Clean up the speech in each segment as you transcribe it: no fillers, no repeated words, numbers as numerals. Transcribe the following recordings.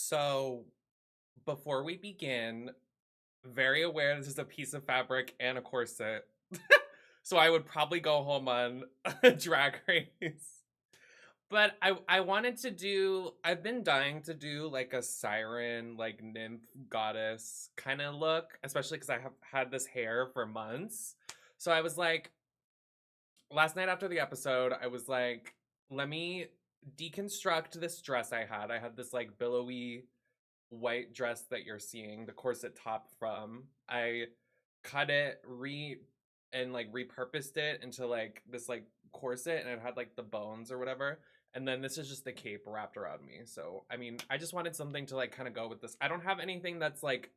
So, before we begin, very aware this is a piece of fabric and a corset. So I would probably go home on Drag Race. But I wanted to do I've been dying to do like a siren, like nymph goddess kind of look, especially because I have had this hair for months. So I was like, last night after the episode, I was like, let me deconstruct this dress I had. I had this like billowy white dress that you're seeing, the corset top from. I cut it, and like repurposed it into like this like corset, and it had like the bones or whatever. And then this is just the cape wrapped around me. So I mean, I just wanted something to like kind of go with this. I don't have anything that's like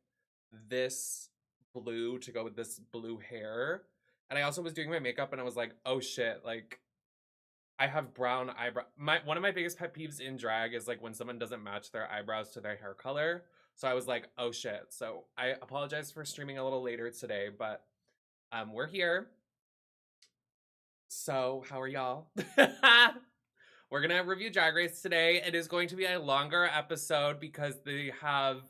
this blue to go with this blue hair. And I also was doing my makeup and I was like, oh shit, like I have brown eyebrow. One of my biggest pet peeves in drag is like when someone doesn't match their eyebrows to their hair color. So I was like, oh shit. So I apologize for streaming a little later today, but we're here. So how are y'all? We're gonna review Drag Race today. It is going to be a longer episode because they have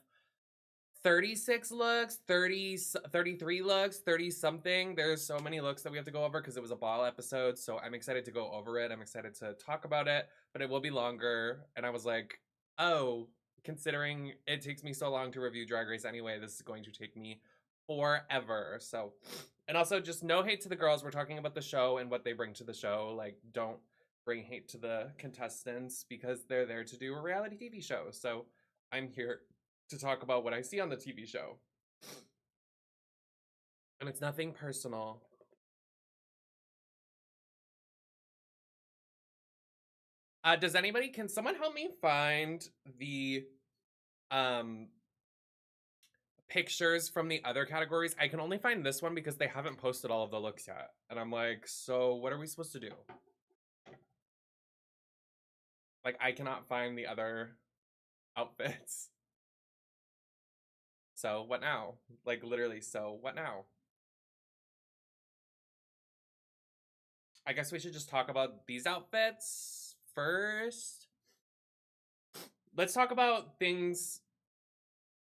36 looks, 33 looks, 30 something. There's so many looks that we have to go over because it was a ball episode. So I'm excited to go over it. I'm excited to talk about it, but it will be longer. And I was like, oh, considering it takes me so long to review Drag Race anyway, this is going to take me forever. So, and also just no hate to the girls. We're talking about the show and what they bring to the show. Like, don't bring hate to the contestants because they're there to do a reality TV show. So I'm here to talk about what I see on the TV show. And it's nothing personal. Can someone help me find the um pictures from the other categories? I can only find this one because they haven't posted all of the looks yet. And I'm like, so what are we supposed to do? Like, I cannot find the other outfits. So what now? Like, literally, so what now? I guess we should just talk about these outfits first. Let's talk about things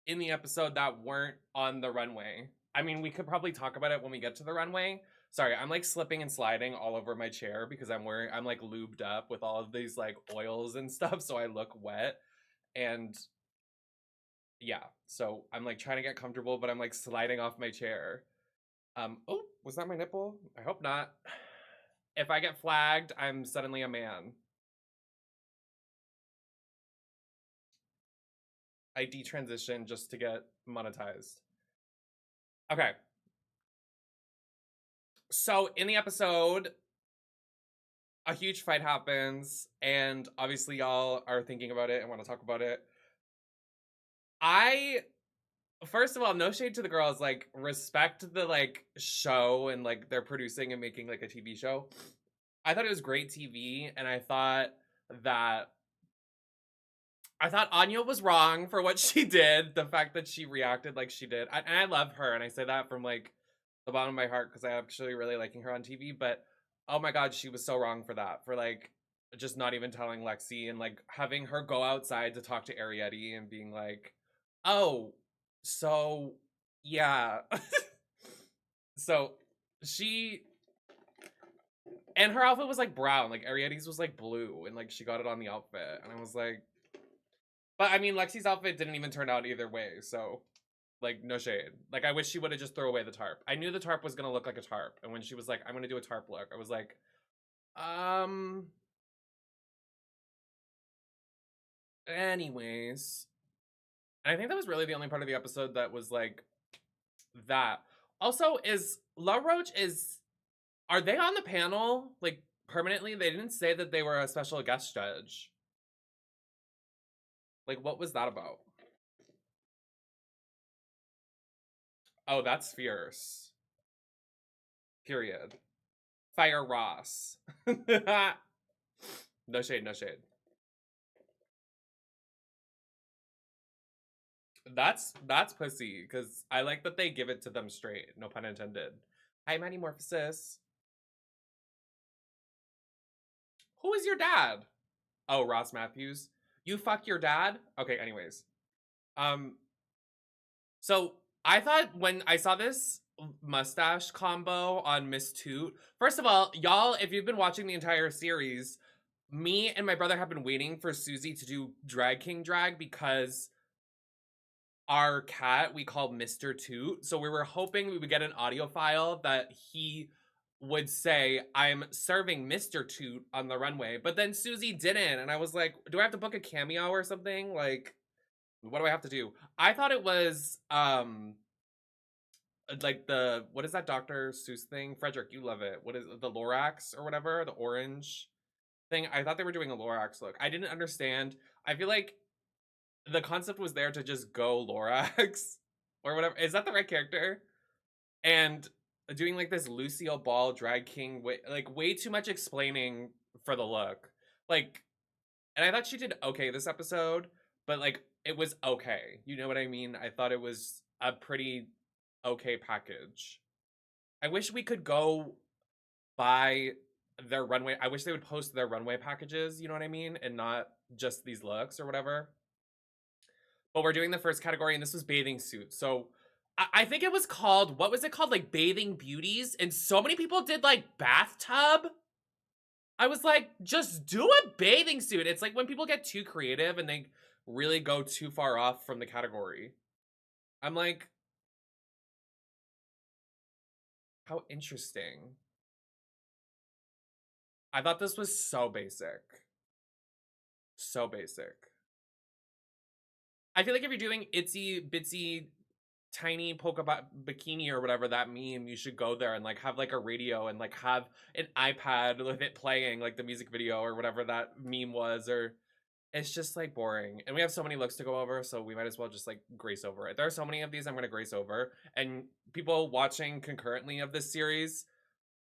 in the episode that weren't on the runway. I mean, we could probably talk about it when we get to the runway. Sorry, I'm like slipping and sliding all over my chair because I'm like lubed up with all of these like oils and stuff, so I look wet. And yeah, so I'm like trying to get comfortable, but I'm like sliding off my chair. Oh, was that my nipple? I hope not. If I get flagged, I'm suddenly a man. I detransition just to get monetized. Okay. So in the episode, a huge fight happens, and obviously y'all are thinking about it and want to talk about it. I First of all, no shade to the girls, like respect the like show and like they're producing and making like a TV show. I thought it was great TV, and that I thought Anya was wrong for what she did. The fact that she reacted like she did. And I love her, and I say that from like the bottom of my heart because I actually really liking her on TV. But oh my god, she was so wrong for that. For like just not even telling Lexi and like having her go outside to talk to Arietti and being like, oh, so yeah. So she and her outfit was like brown, like Arietti's was like blue, and like she got it on the outfit, and I was like, but I mean, Lexi's outfit didn't even turn out either way, so like no shade. Like I wish she would have just thrown away the tarp. I knew the tarp was gonna look like a tarp, and when she was like, "I'm gonna do a tarp look," I was like, um. Anyways, and I think that was really the only part of the episode that was like that. Also, is La Roche is are they on the panel like permanently? They didn't say that they were a special guest judge. Like, what was that about? Oh, that's fierce. Period. Fire Ross. No shade, no shade. That's pussy, because I like that they give it to them straight. No pun intended. Hi, Metamorphosis. Who is your dad? Oh, Ross Matthews. You fuck your dad? Okay, anyways. Um, so I thought when I saw this mustache combo on Miss Toot, first of all, y'all, if you've been watching the entire series, me and my brother have been waiting for Susie to do Drag King drag because our cat we call Mr. Toot. So we were hoping we would get an audio file that he would say, I'm serving Mr. Toot on the runway. But then Susie didn't. And I was like, do I have to book a cameo or something? Like, what do I have to do? I thought it was like the what is that Dr. Seuss thing? Frederick, you love it. What is it? The Lorax or whatever? The orange thing. I thought they were doing a Lorax look. I didn't understand. I feel like the concept was there to just go Lorax or whatever. Is that the right character? And doing like this Lucille Ball drag king like way too much explaining for the look. Like, and I thought she did okay this episode, but like it was okay. You know what I mean? I thought it was a pretty okay package. I wish we could go buy their runway. I wish they would post their runway packages, you know what I mean? And not just these looks or whatever. But we're doing the first category, and this was bathing suits. So I think it was called, what was it called? Like Bathing Beauties. And so many people did like bathtub. I was like, just do a bathing suit. It's like when people get too creative and they really go too far off from the category. I'm like, how interesting. I thought this was so basic. So basic. I feel like if you're doing itsy bitsy tiny polka bikini or whatever that meme, you should go there and like have like a radio and like have an iPad with it playing like the music video or whatever that meme was. Or it's just like boring. And we have so many looks to go over, so we might as well just like grace over it. There are so many of these I'm gonna grace over, and people watching concurrently of this series,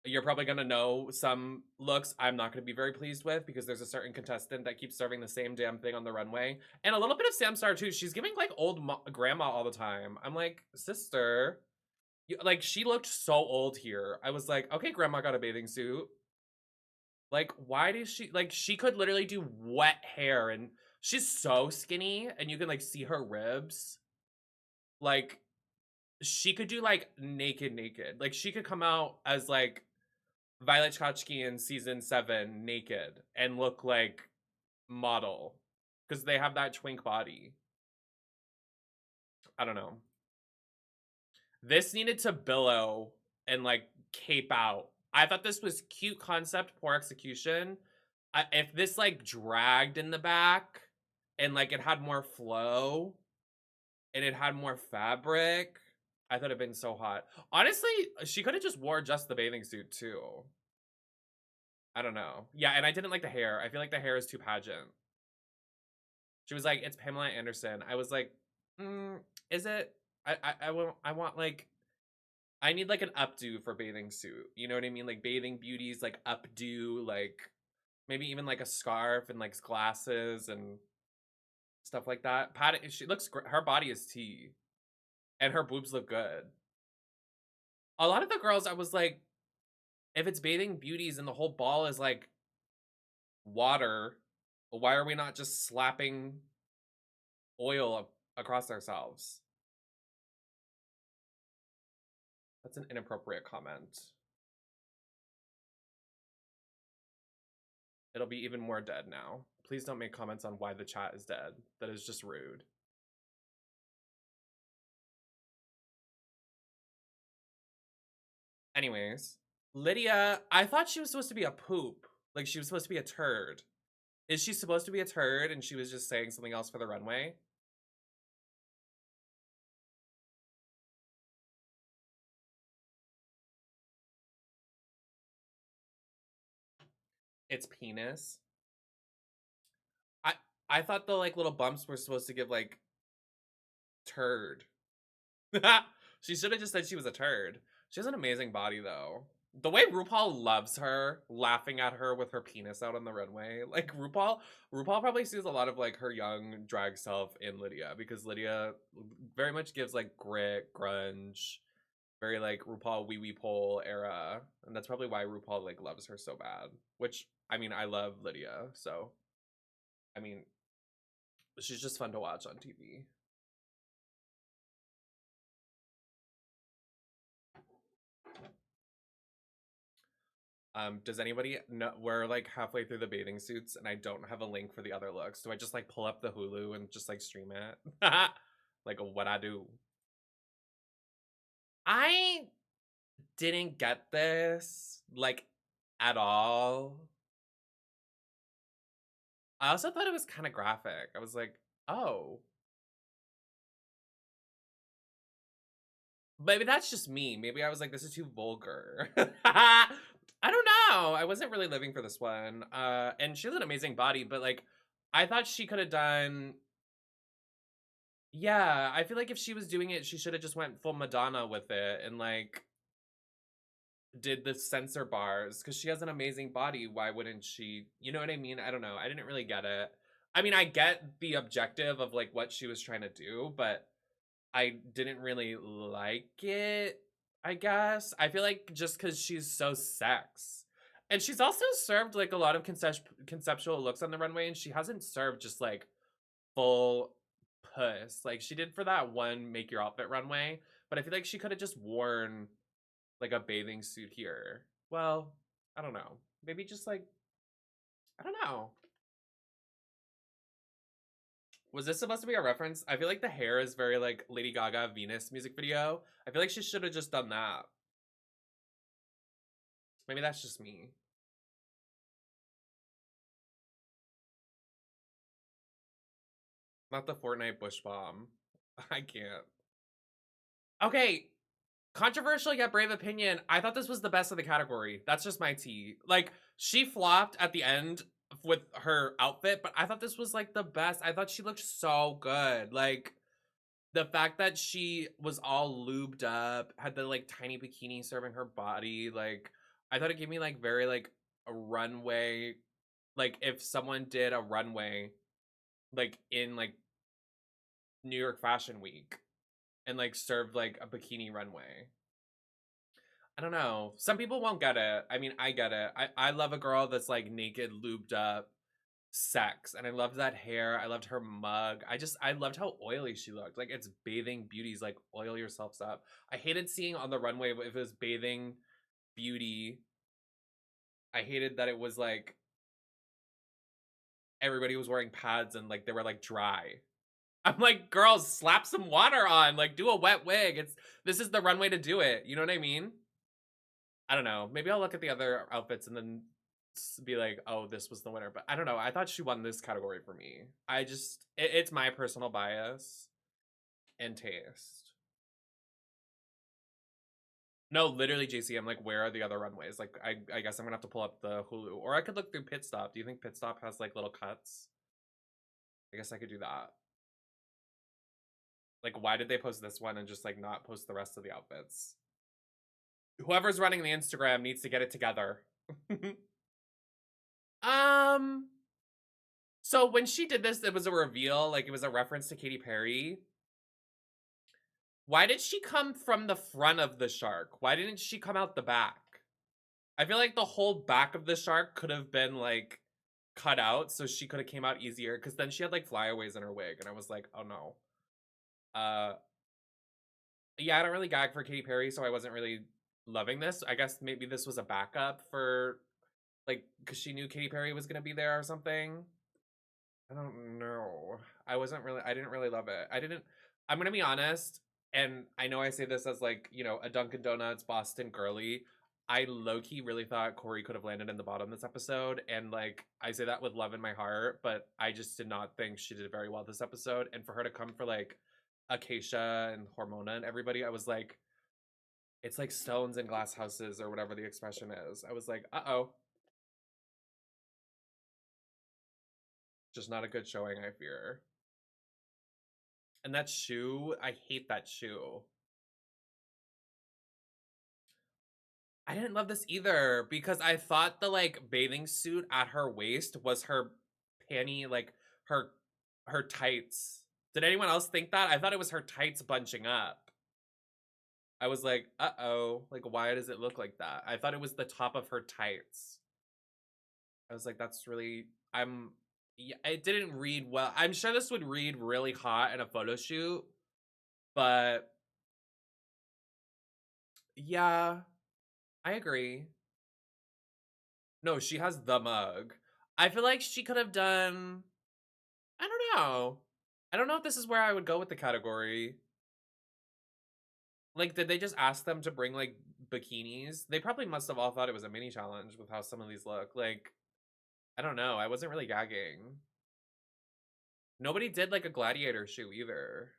you're probably going to know some looks I'm not going to be very pleased with because there's a certain contestant that keeps serving the same damn thing on the runway. And a little bit of Samstar too. She's giving like old grandma all the time. I'm like, sister, like she looked so old here. I was like, okay, grandma got a bathing suit. Like, why does she, like, she could literally do wet hair and she's so skinny and you can like see her ribs. Like, she could do like naked. Like, she could come out as like Violet Chachki in season 7 naked and look like model because they have that twink body. I don't know. This needed to billow and like cape out. I thought this was cute concept, poor execution. If this like dragged in the back and like it had more flow and it had more fabric, I thought it'd been so hot. Honestly, she could have just wore just the bathing suit too. I don't know. Yeah, and I didn't like the hair. I feel like the hair is too pageant. She was like, "It's Pamela Anderson." I was like, "Is it?" I want like I need like an updo for bathing suit. You know what I mean? Like bathing beauties, like updo, like maybe even like a scarf and like glasses and stuff like that. Pat, she looks great. Her body is tea, and her boobs look good. A lot of the girls, I was like, if it's bathing beauties and the whole ball is like water, why are we not just slapping oil across ourselves? That's an inappropriate comment. It'll be even more dead now. Please don't make comments on why the chat is dead. That is just rude. Anyways, Lydia, I thought she was supposed to be a poop. Like she was supposed to be a turd. Is she supposed to be a turd and she was just saying something else for the runway? It's penis. I I thought the like little bumps were supposed to give like turd. She should have just said she was a turd. She has an amazing body though. The way RuPaul loves her, laughing at her with her penis out on the runway. Like RuPaul probably sees a lot of like her young drag self in Lydia because Lydia very much gives like grit, grunge, very like RuPaul wee wee pole era. And that's probably why RuPaul like loves her so bad. Which I mean, I love Lydia, so I mean, she's just fun to watch on TV. Does anybody know? We're like halfway through the bathing suits, and I don't have a link for the other looks. Do I just like pull up the Hulu and just like stream it? Like what I do? I didn't get this like at all. I also thought it was kind of graphic. I was like, oh, maybe that's just me. Maybe I was like, this is too vulgar. I don't know. I wasn't really living for this one. And she has an amazing body, but like, I thought she could have done. Yeah, I feel like if she was doing it, she should have just went full Madonna with it and like did the sensor bars because she has an amazing body. Why wouldn't she? You know what I mean? I don't know. I didn't really get it. I mean, I get the objective of like what she was trying to do, but I didn't really like it, I guess. I feel like just because she's so sex. And she's also served like a lot of conceptual looks on the runway, and she hasn't served just like full puss like she did for that one Make Your Outfit runway. But I feel like she could have just worn like a bathing suit here. Well, I don't know. Maybe just like, I don't know. Was this supposed to be a reference? I feel like the hair is very like Lady Gaga Venus music video. I feel like she should have just done that. Maybe that's just me. Not the Fortnite bush bomb. I can't. Okay, controversial yet brave opinion. I thought this was the best of the category. That's just my tea. Like, she flopped at the end with her outfit, but I thought this was like the best. I thought she looked so good. Like, the fact that she was all lubed up, had the like tiny bikini serving her body, like I thought it gave me like very like a runway, like if someone did a runway like in like New York Fashion Week and like served like a bikini runway. I don't know. Some people won't get it. I mean, I get it. I love a girl that's like naked, lubed up, sex, and I loved that hair. I loved her mug. I loved how oily she looked. Like it's bathing beauties, like oil yourselves up. I hated seeing on the runway if it was bathing beauty. I hated that it was like everybody was wearing pads and like they were like dry. I'm like, girls, slap some water on, like do a wet wig. This is the runway to do it. You know what I mean? I don't know. Maybe I'll look at the other outfits and then be like, oh, this was the winner. But I don't know. I thought she won this category for me. It's my personal bias and taste. No, literally, JC, I'm like, where are the other runways? Like, I guess I'm gonna have to pull up the Hulu. Or I could look through Pit Stop. Do you think Pit Stop has like little cuts? I guess I could do that. Like, why did they post this one and just like not post the rest of the outfits? Whoever's running the Instagram needs to get it together. um, so when she did this, it was a reveal, like it was a reference to Katy Perry. Why did she come from the front of the shark? Why didn't she come out the back? I feel like the whole back of the shark could have been like cut out so she could have came out easier because then she had like flyaways in her wig and I was like, oh no. Yeah, I don't really gag for Katy Perry, so I wasn't really loving this. I guess maybe this was a backup for like because she knew Katy Perry was gonna be there or something. I don't know. I didn't really love it. I'm gonna be honest, and I know I say this as like, you know, a Dunkin' Donuts Boston girly. I low-key really thought Corey could have landed in the bottom this episode, and like I say that with love in my heart, but I just did not think she did very well this episode. And for her to come for like Acacia and Hormona and everybody, I was like, it's like stones in glass houses or whatever the expression is. I was like, uh-oh. Just not a good showing, I fear. And that shoe, I hate that shoe. I didn't love this either because I thought the like bathing suit at her waist was her panty, like her her tights. Did anyone else think that? I thought it was her tights bunching up. I was like, uh-oh, like why does it look like that? I thought it was the top of her tights. I was like, that's really yeah, it didn't read well. I'm sure this would read really hot in a photo shoot, but yeah, I agree. No, she has the mug. I feel like she could have done, I don't know. I don't know if this is where I would go with the category. Like, did they just ask them to bring like bikinis? They probably must have all thought it was a mini challenge with how some of these look. Like, I don't know. I wasn't really gagging. Nobody did like a gladiator shoe either.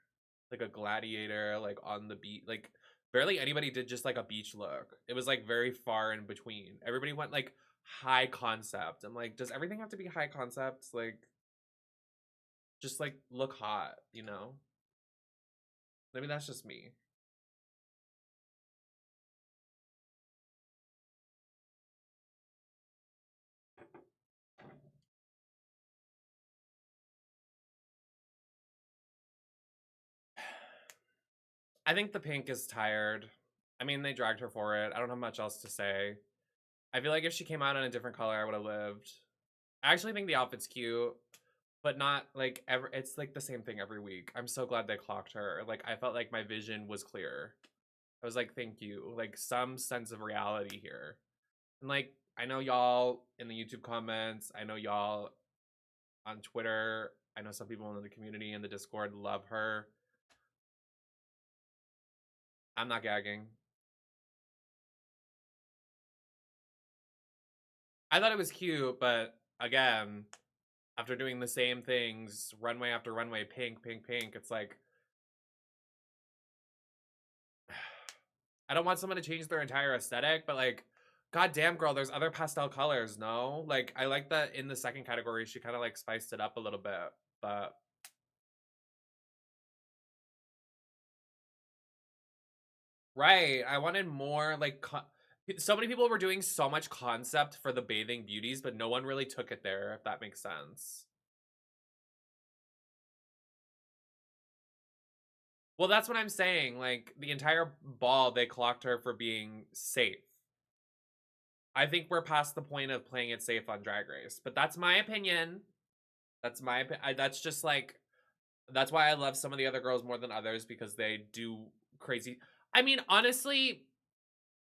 Like a gladiator, like on the beach. Like, barely anybody did just like a beach look. It was like very far in between. Everybody went like high concept. I'm like, does everything have to be high concept? Like, just like look hot, you know? Maybe that's just me. I think the pink is tired. I mean, they dragged her for it. I don't have much else to say. I feel like if she came out in a different color, I would have lived. I actually think the outfit's cute, but not like ever. It's like the same thing every week. I'm so glad they clocked her. Like, I felt like my vision was clear. I was like, thank you. Like, some sense of reality here. And like, I know y'all in the YouTube comments, I know y'all on Twitter, I know some people in the community in the Discord love her. I'm not gagging. I thought it was cute, but again, after doing the same things, runway after runway, pink, pink, pink, it's like, I don't want someone to change their entire aesthetic, but like, god damn, girl, there's other pastel colors, no? Like, I like that in the second category, she kind of like spiced it up a little bit, but right, I wanted more like, so many people were doing so much concept for the bathing beauties, but no one really took it there, if that makes sense. Well, that's what I'm saying. Like, the entire ball, they clocked her for being safe. I think we're past the point of playing it safe on Drag Race, but that's my opinion. That's my that's just like, that's why I love some of the other girls more than others, because they do crazy. I mean, honestly,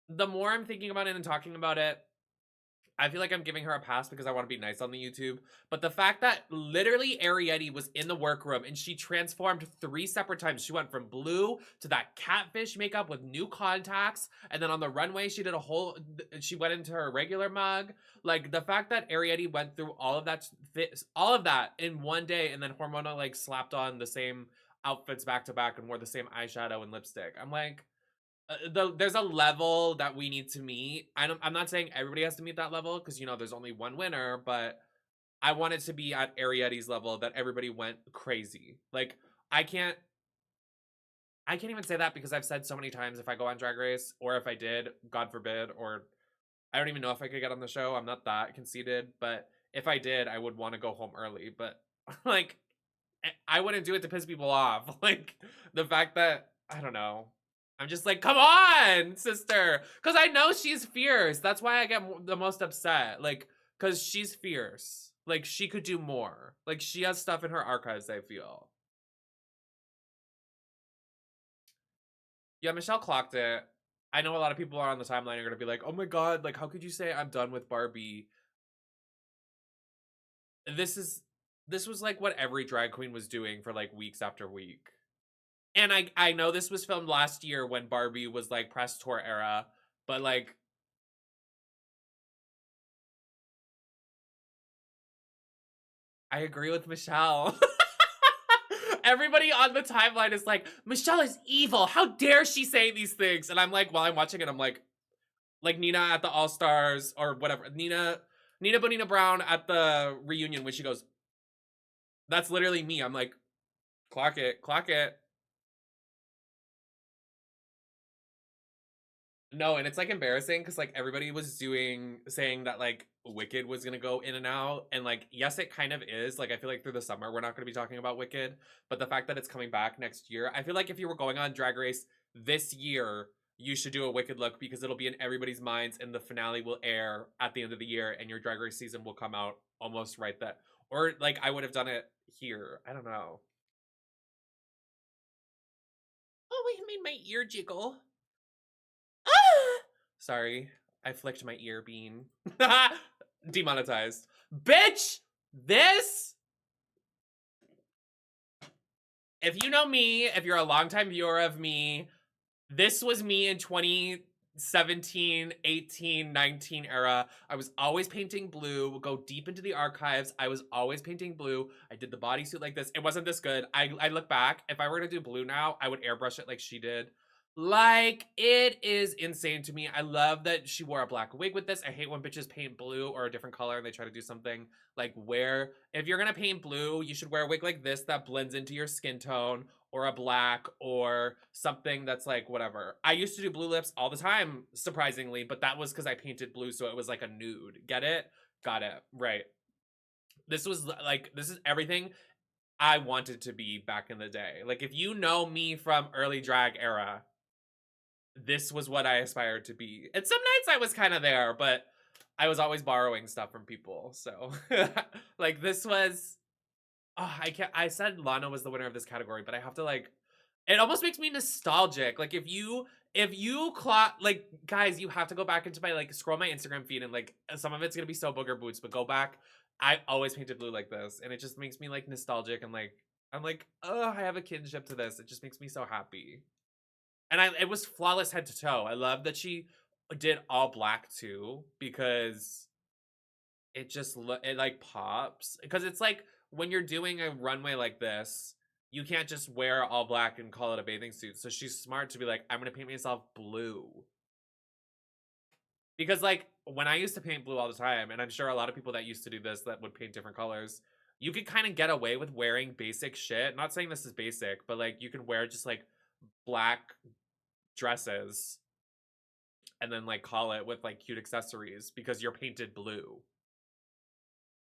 the more I'm thinking about it and talking about it, I feel like I'm giving her a pass because I want to be nice on the YouTube. But the fact that literally Arietti was in the workroom and she transformed 3 separate times. She went from blue to that catfish makeup with new contacts. And then on the runway, she did a whole, she went into her regular mug. Like, the fact that Arietti went through all of that in one day, and then Hormona like slapped on the same outfits back to back and wore the same eyeshadow and lipstick. I'm like, there's a level that we need to meet. I'm not saying everybody has to meet that level, because you know there's only one winner, but I want it to be at Arietti's level, that everybody went crazy. Like, I can't I can't even say that, because I've said so many times, if I go on Drag Race, or if I did, God forbid, or I don't even know if I could get on the show. I'm not that conceited, but if I did, I would want to go home early. But like, I wouldn't do it to piss people off. Like, the fact that, I don't know. I'm just like, come on, sister. Because I know she's fierce. That's why I get the most upset. Like, because she's fierce. Like, she could do more. Like, she has stuff in her archives, I feel. Yeah, Michelle clocked it. I know a lot of people are on the timeline are going to be like, oh my God, like, how could you say I'm done with Barbie? This is, this was like what every drag queen was doing for like weeks after week. And I know this was filmed last year when Barbie was like press tour era, but like, I agree with Michelle. Everybody on the timeline is like, Michelle is evil. How dare she say these things? And I'm like, while I'm watching it, I'm like Nina at the All Stars or whatever. Nina Bonina Brown at the reunion when she goes, that's literally me. I'm like, clock it, clock it. No, and it's like embarrassing because like everybody was saying that like Wicked was gonna go in and out, and like yes, it kind of is. Like I feel like through the summer we're not gonna be talking about Wicked, but the fact that it's coming back next year, I feel like if you were going on Drag Race this year, you should do a Wicked look because it'll be in everybody's minds, and the finale will air at the end of the year, and your Drag Race season will come out almost right that. Or like I would have done it here. I don't know. Oh, it made my ear jiggle. Ah! Sorry, I flicked my ear bean. Demonetized. Bitch! This, if you know me, if you're a longtime viewer of me, this was me in 2017, 18, 19 era. I was always painting blue. We'll go deep into the archives. I was always painting blue. I did the bodysuit like this. It wasn't this good. I look back. If I were to do blue now, I would airbrush it like she did. Like, it is insane to me. I love that she wore a black wig with this. I hate when bitches paint blue or a different color and they try to do something like if you're gonna paint blue, you should wear a wig like this that blends into your skin tone, or a black, or something that's like whatever. I used to do blue lips all the time, surprisingly, but that was because I painted blue, so it was like a nude. Get it? Got it. Right. This is everything I wanted to be back in the day. Like, if you know me from early drag era, this was what I aspired to be. And some nights I was kind of there, but I was always borrowing stuff from people. So, like, this was. Oh, I said Lana was the winner of this category, but I have to it almost makes me nostalgic. Like, like, guys, you have to go back into my scroll my Instagram feed, and some of it's gonna be so booger boots, but go back. I always painted blue like this, and it just makes me nostalgic, and I'm like, oh, I have a kinship to this. It just makes me so happy. And it was flawless head to toe. I love that she did all black too, because it pops, because it's like when you're doing a runway like this, you can't just wear all black and call it a bathing suit. So she's smart to be like, I'm gonna paint myself blue, because when I used to paint blue all the time, and I'm sure a lot of people that used to do this that would paint different colors, you could kind of get away with wearing basic shit. Not saying this is basic, but you can wear just black dresses and then call it with cute accessories because you're painted blue.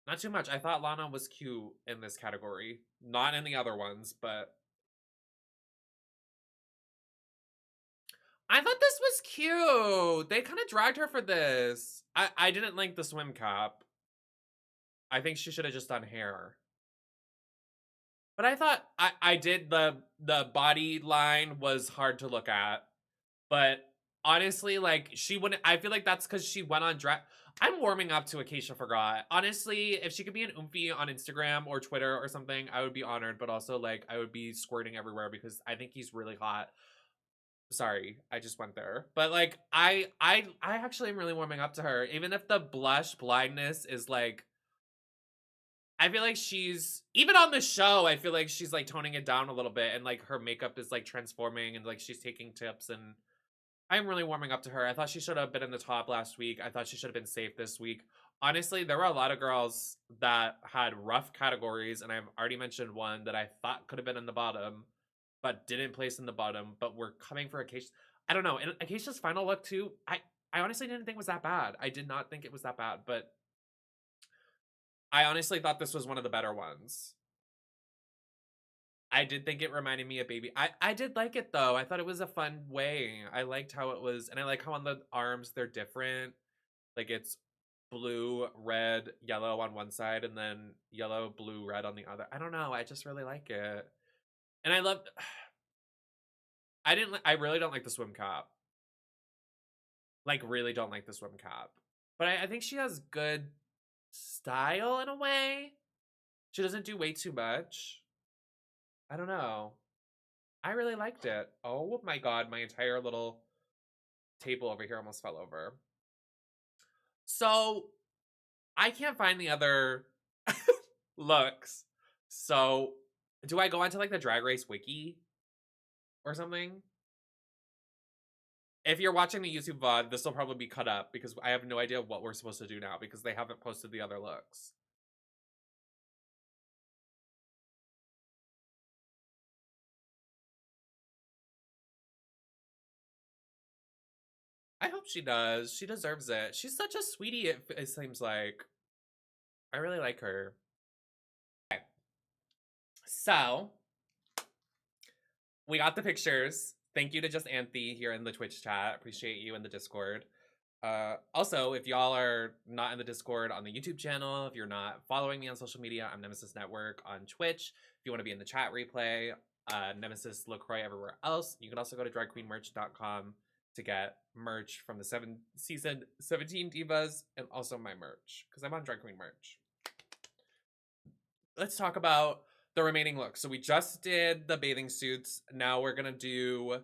Not too much. I thought Lana was cute in this category. Not in the other ones, but I thought this was cute. They kind of dragged her for this. I didn't like the swim cap. I think she should have just done hair. But I thought I did the body line was hard to look at. But honestly, she wouldn't. I feel like that's because she went on drag. I'm warming up to Acacia Forgot. Honestly, if she could be an oomphy on Instagram or Twitter or something, I would be honored. But also, I would be squirting everywhere because I think he's really hot. Sorry, I just went there. But I actually am really warming up to her. Even if the blush blindness is I feel like she's even on the show. I feel like she's toning it down a little bit, and her makeup is transforming, and she's taking tips, and I'm really warming up to her. I thought she should have been in the top last week. I thought she should have been safe this week. Honestly, there were a lot of girls that had rough categories, and I've already mentioned one that I thought could have been in the bottom, but didn't place in the bottom, but we're coming for Acacia. I don't know. And Acacia's final look, too, I honestly didn't think it was that bad. I did not think it was that bad, but I honestly thought this was one of the better ones. I did think it reminded me of Baby. I did like it, though. I thought it was a fun way. I liked how it was, and I like how on the arms they're different. It's blue, red, yellow on one side, and then yellow, blue, red on the other. I don't know. I just really like it. And I love... I really don't like the swim cap. Really don't like the swim cap. But I think she has good style in a way. She doesn't do way too much. I don't know. I really liked it. Oh my god, my entire little table over here almost fell over. So, I can't find the other looks. So, do I go onto the Drag Race wiki or something? If you're watching the YouTube VOD, this will probably be cut up because I have no idea what we're supposed to do now because they haven't posted the other looks. I hope she does. She deserves it. She's such a sweetie, it seems like. I really like her. Okay. So, we got the pictures. Thank you to Just Anthe here in the Twitch chat. Appreciate you in the Discord. Also, if y'all are not in the Discord on the YouTube channel, if you're not following me on social media, I'm NemesisNetwork on Twitch. If you want to be in the chat replay, NemesisLacroix everywhere else. You can also go to dragqueenmerch.com to get merch from the season 17 divas and also my merch because I'm on drag queen merch. Let's talk about the remaining looks. So we just did the bathing suits. Now we're gonna do,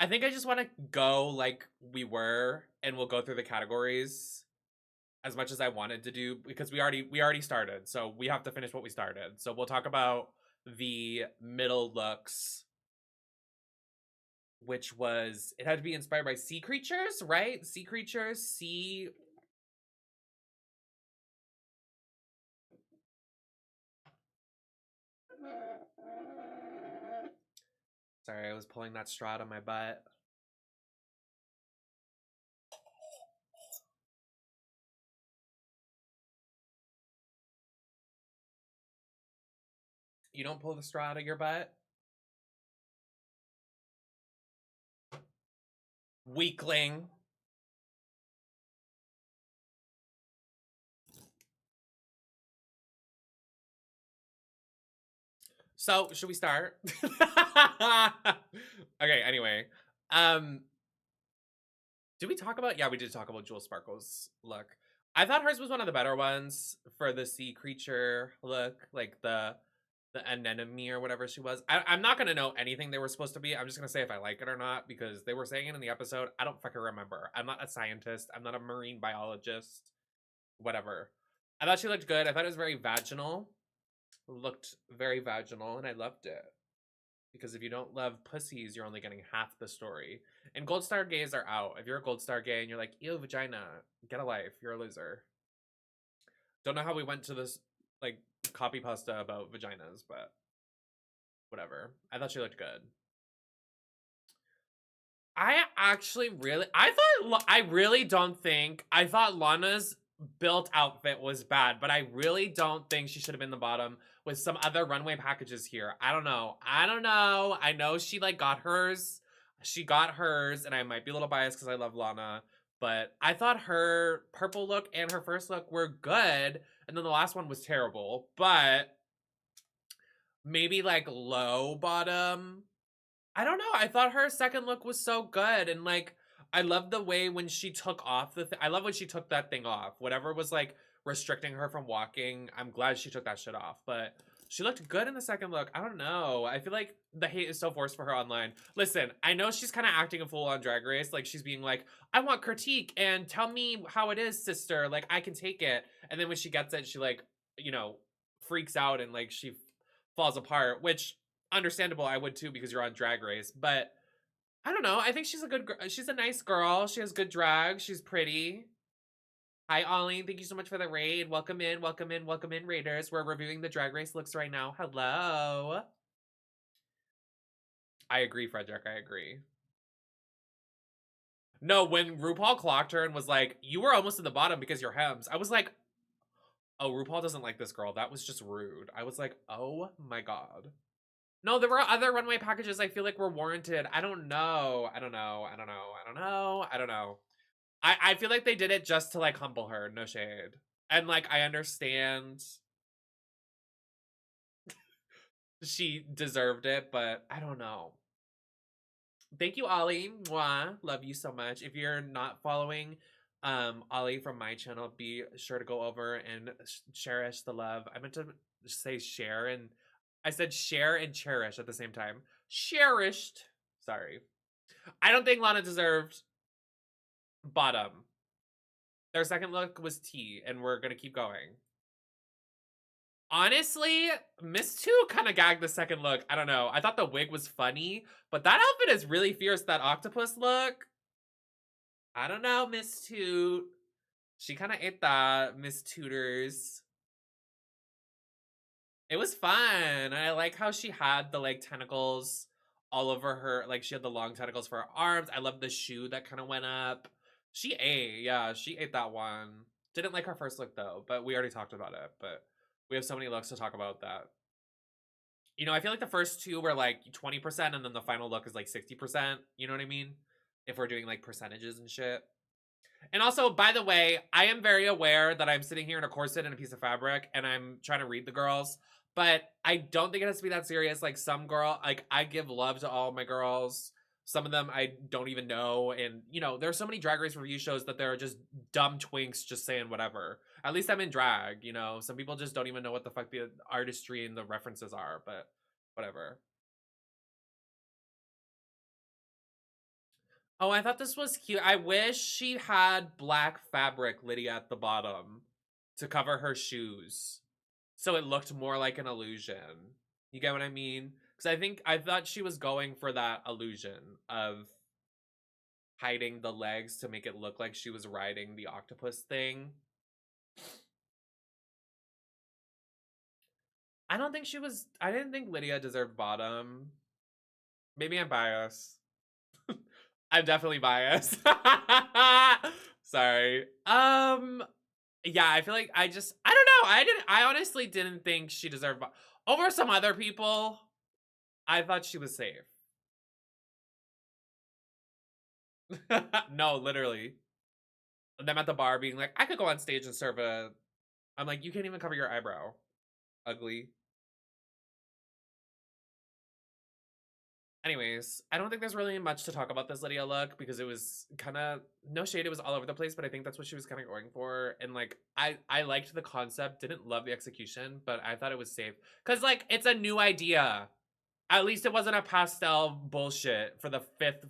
I think I just want to go like we were, and we'll go through the categories as much as I wanted to do because we already started. So we have to finish what we started. So we'll talk about the middle looks, which was, it had to be inspired by sea creatures, right? Sea creatures, sea. Sorry, I was pulling that straw out of my butt. You don't pull the straw out of your butt? Weakling. So, should we start? Okay, anyway. Did we talk about, yeah, we did talk about Jewel Sparkle's look. I thought hers was one of the better ones for the sea creature look, like the anemone or whatever she was. I'm not gonna know anything they were supposed to be. I'm just gonna say if I like it or not because they were saying it in the episode. I don't fucking remember. I'm not a scientist. I'm not a marine biologist. Whatever. I thought she looked good. I thought it was very vaginal. Looked very vaginal, and I loved it. Because if you don't love pussies, you're only getting half the story. And gold star gays are out. If you're a gold star gay and you're like, ew, vagina, get a life. You're a loser. Don't know how we went to this, like, copy pasta about vaginas, but whatever. I thought she looked good. I actually really, I really don't think, I thought Lana's built outfit was bad, but I really don't think she should have been the bottom with some other runway packages here. I don't know. I know she like got hers. She got hers, and I might be a little biased because I love Lana, but I thought her purple look and her first look were good, and then the last one was terrible, but maybe like low bottom. I don't know. I thought her second look was so good, and like I love the way when she took off the I love when she took that thing off. Whatever was like restricting her from walking, I'm glad she took that shit off. But she looked good in the second look. I don't know. I feel like the hate is so forced for her online. Listen, I know she's kind of acting a fool on Drag Race. Like she's being like, I want critique and tell me how it is, sister. Like I can take it. And then when she gets it, she like, you know, freaks out and like she falls apart, which understandable. I would too because you're on Drag Race, but I don't know. I think she's a good girl. She's a nice girl. She has good drag. She's pretty. Hi, Ollie. Thank you so much for the raid. Welcome in, welcome in, welcome in, raiders. We're reviewing the Drag Race looks right now. Hello. I agree, Frederick. I agree. No, when RuPaul clocked her and was like, you were almost at the bottom because your hems, I was like, oh, RuPaul doesn't like this girl. That was just rude. I was like, oh my God. No, there were other runway packages I feel like were warranted. I don't know. I don't know. I don't know. I don't know. I don't know. I feel like they did it just to like humble her. No shade. And like I understand she deserved it, but I don't know. Thank you, Ollie. Mwah. Love you so much. If you're not following Ollie from my channel, be sure to go over and cherish the love. I meant to say share, and I said share and cherish at the same time. Cherished. Sorry. I don't think Lana deserved bottom. Their second look was tea, and we're gonna keep going. Honestly, Miss Two kind of gagged the second look. I don't know. I thought the wig was funny, but that outfit is really fierce. That octopus look. I don't know, Miss Toot. She kind of ate that, Miss Tutors. It was fun. I like how she had the like tentacles all over her. Like she had the long tentacles for her arms. I love the shoe that kind of went up. She ate. Yeah, she ate that one. Didn't like her first look though, but we already talked about it. But we have so many looks to talk about that. You know, I feel like the first two were like 20% and then the final look is like 60%. You know what I mean? If we're doing like percentages and shit. And also, by the way, I am very aware that I'm sitting here in a corset and a piece of fabric and I'm trying to read the girls. But I don't think it has to be that serious. Like some girl, like I give love to all my girls. Some of them I don't even know. And, you know, there's so many Drag Race review shows that there are just dumb twinks just saying whatever. At least I'm in drag, you know. Some people just don't even know what the fuck the artistry and the references are, but whatever. Oh, I thought this was cute. I wish she had black fabric, Lydia, at the bottom to cover her shoes. So it looked more like an illusion. You get what I mean? Because I thought she was going for that illusion of hiding the legs to make it look like she was riding the octopus thing. I didn't think Lydia deserved bottom. Maybe I'm biased. I'm definitely biased. Sorry. Yeah, I feel like I don't know. I honestly didn't think she deserved over some other people. I thought she was safe. No, literally. Them at the bar being like, I could go on stage and serve a. I'm like, you can't even cover your eyebrow. Ugly. Anyways, I don't think there's really much to talk about this Lydia look because it was kind of no shade. It was all over the place, but I think that's what she was kind of going for. And like, I liked the concept, didn't love the execution, but I thought it was safe because like it's a new idea. At least it wasn't a pastel bullshit for the 5th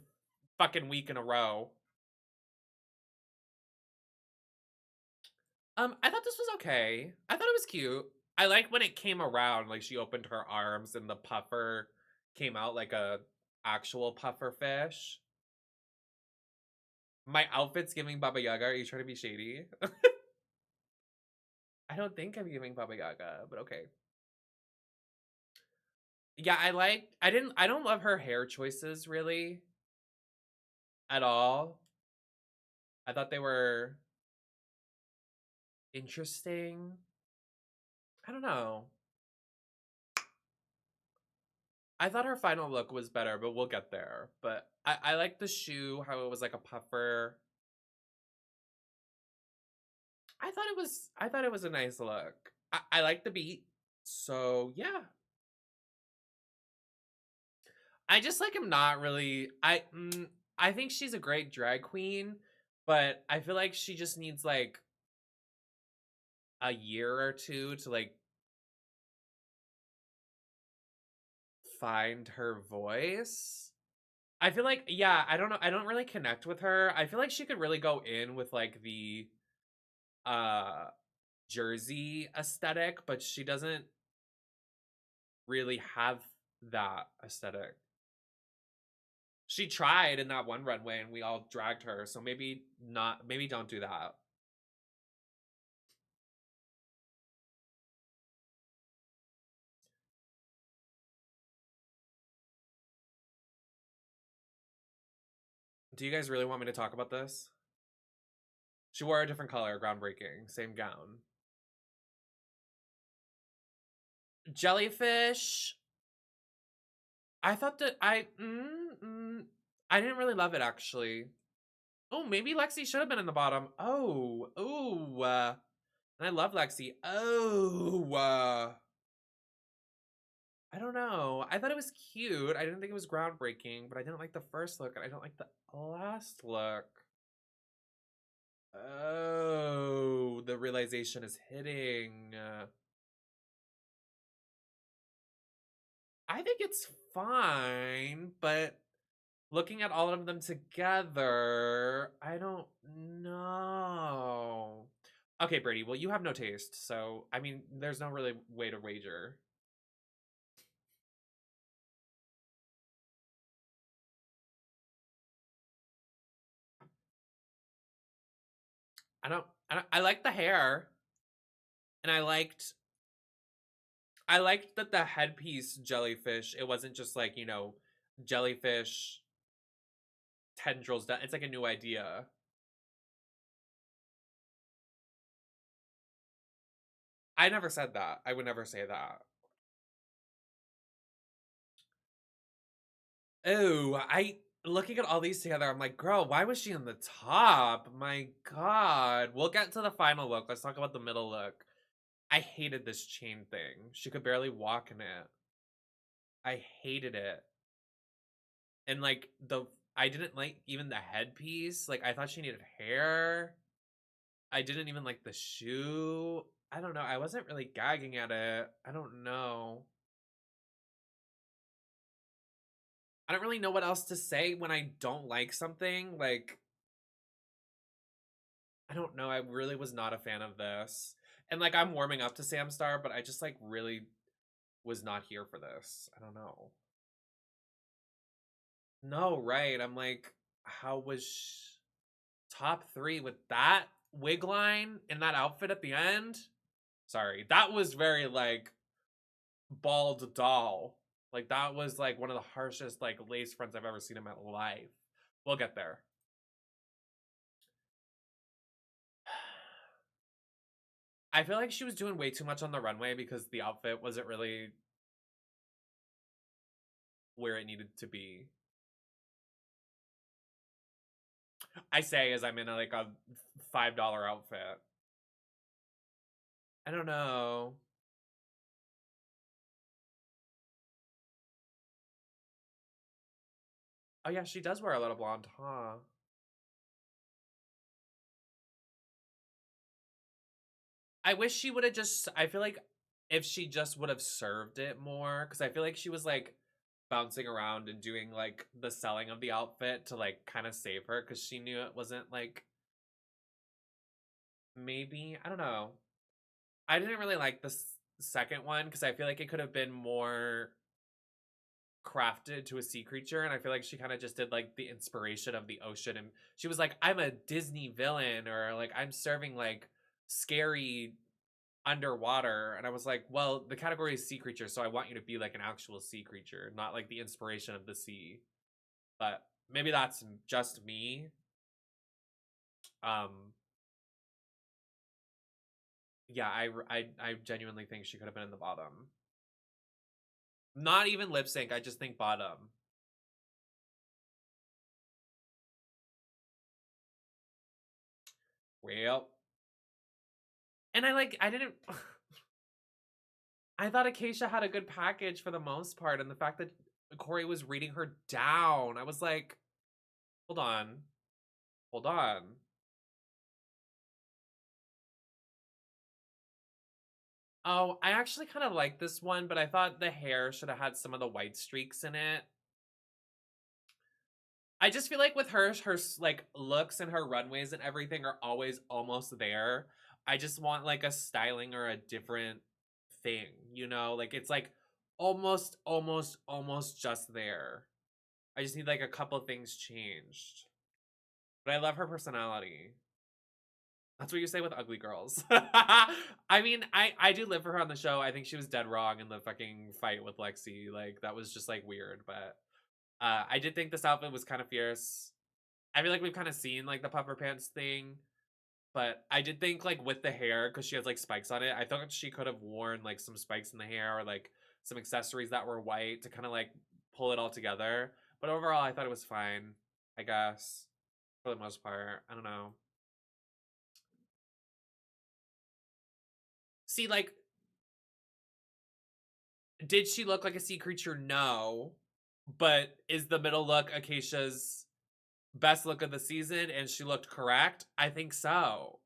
fucking week in a row. I thought this was okay. I thought it was cute. I like when it came around, like she opened her arms and the puffer came out like a actual puffer fish. My outfit's giving Baba Yaga. Are you trying to be shady? I don't think I'm giving Baba Yaga, but okay. Yeah, I don't love her hair choices really at all. I thought they were interesting. I don't know. I thought her final look was better, but we'll get there. But I like the shoe, how it was like a puffer. I thought it was a nice look. I like the beat. So yeah. I just like am not really I think she's a great drag queen, but I feel like she just needs like a year or two to like find her voice. I feel like yeah, I don't know. I don't really connect with her. I feel like she could really go in with like the uh Jersey aesthetic, but she doesn't really have that aesthetic. She tried in that one runway and we all dragged her, so maybe not, maybe don't do that. Do you guys really want me to talk about this? She wore a different color, groundbreaking, same gown. Jellyfish. I thought that I didn't really love it actually. Oh, maybe Lexi should have been in the bottom. And I love Lexi. I don't know. I thought it was cute. I didn't think it was groundbreaking, but I didn't like the first look, and I don't like the last look. Oh, the realization is hitting. I think it's fine, but looking at all of them together, I don't know. Okay, Brady, well, you have no taste, so I mean, there's no really way to wager. I like the hair, and I liked that the headpiece jellyfish, it wasn't just like, you know, jellyfish tendrils down. It's like a new idea. I never said that. I would never say that. Oh, I looking at all these together, I'm like, girl, why was she in the top? My God. We'll get to the final look. Let's talk about the middle look. I hated this chain thing. She could barely walk in it. I hated it. And like I didn't like even the headpiece. Like I thought she needed hair. I didn't even like the shoe. I don't know. I wasn't really gagging at it. I don't know. I don't really know what else to say when I don't like something. Like, I don't know. I really was not a fan of this. And like, I'm warming up to Samstar, but I just like really was not here for this. I don't know. No, right. I'm like, how was top 3 with that wig line in that outfit at the end? Sorry. That was very like bald doll. Like that was like one of the harshest like lace fronts I've ever seen in my life. We'll get there. I feel like she was doing way too much on the runway because the outfit wasn't really where it needed to be. I say as I'm in a, like a $5 outfit. I don't know. Oh yeah, she does wear a lot of blonde, huh? I wish she would have just, I feel like if she just would have served it more, because I feel like she was like bouncing around and doing like the selling of the outfit to like kind of save her because she knew it wasn't like, maybe, I don't know. I didn't really like the second one because I feel like it could have been more crafted to a sea creature, and I feel like she kind of just did like the inspiration of the ocean, and she was like, I'm a Disney villain, or like I'm serving like scary underwater, and I was like, well, the category is sea creature, so I want you to be like an actual sea creature, not like the inspiration of the sea. But maybe that's just me. um yeah, I genuinely think she could have been in the bottom. Not even lip sync, I just think bottom. Well, and I didn't I thought Acacia had a good package for the most part, and the fact that Corey was reading her down, I was like, hold on, hold on. Oh, I actually kind of like this one, but I thought the hair should have had some of the white streaks in it. I just feel like with her like looks and her runways and everything are always almost there. I just want like a styling or a different thing, you know? Like it's like almost just there. I just need like a couple things changed. But I love her personality. That's what you say with ugly girls. I mean, I do live for her on the show. I think she was dead wrong in the fucking fight with Lexi. Like that was just like weird, but I did think this outfit was kind of fierce. I feel like we've kind of seen like the puffer pants thing, but I did think like with the hair, because she has like spikes on it, I thought she could have worn like some spikes in the hair or like some accessories that were white to kind of like pull it all together. But overall, I thought it was fine, I guess, for the most part. I don't know. See, like, did she look like a sea creature? No. But is the middle look Acacia's best look of the season and she looked correct? I think so.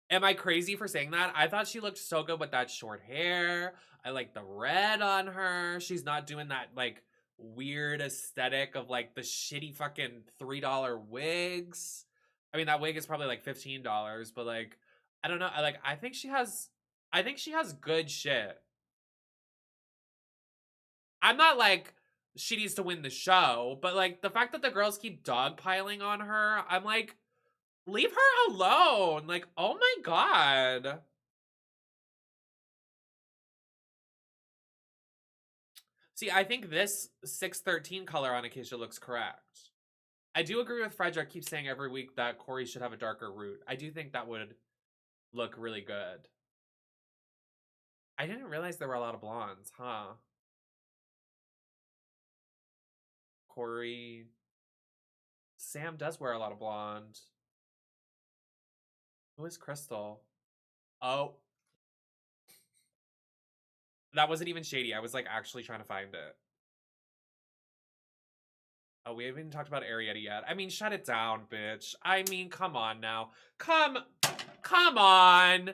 Am I crazy for saying that? I thought she looked so good with that short hair. I like the red on her. She's not doing that like weird aesthetic of like the shitty fucking $3 wigs. I mean, that wig is probably like $15, but like I don't know. I think she has good shit. I'm not like she needs to win the show, but like the fact that the girls keep dogpiling on her, I'm like, leave her alone. Like, oh my god. See, I think this 613 color on Acacia looks correct. I do agree with Frederick keeps saying every week that Corey should have a darker root. I do think that would look really good. I didn't realize there were a lot of blondes, huh? Corey. Sam does wear a lot of blonde. Who is Crystal? Oh, That wasn't even shady. I was like actually trying to find it. Oh, we haven't even talked about Arietta yet. I mean, shut it down, bitch. I mean, come on now. Come on.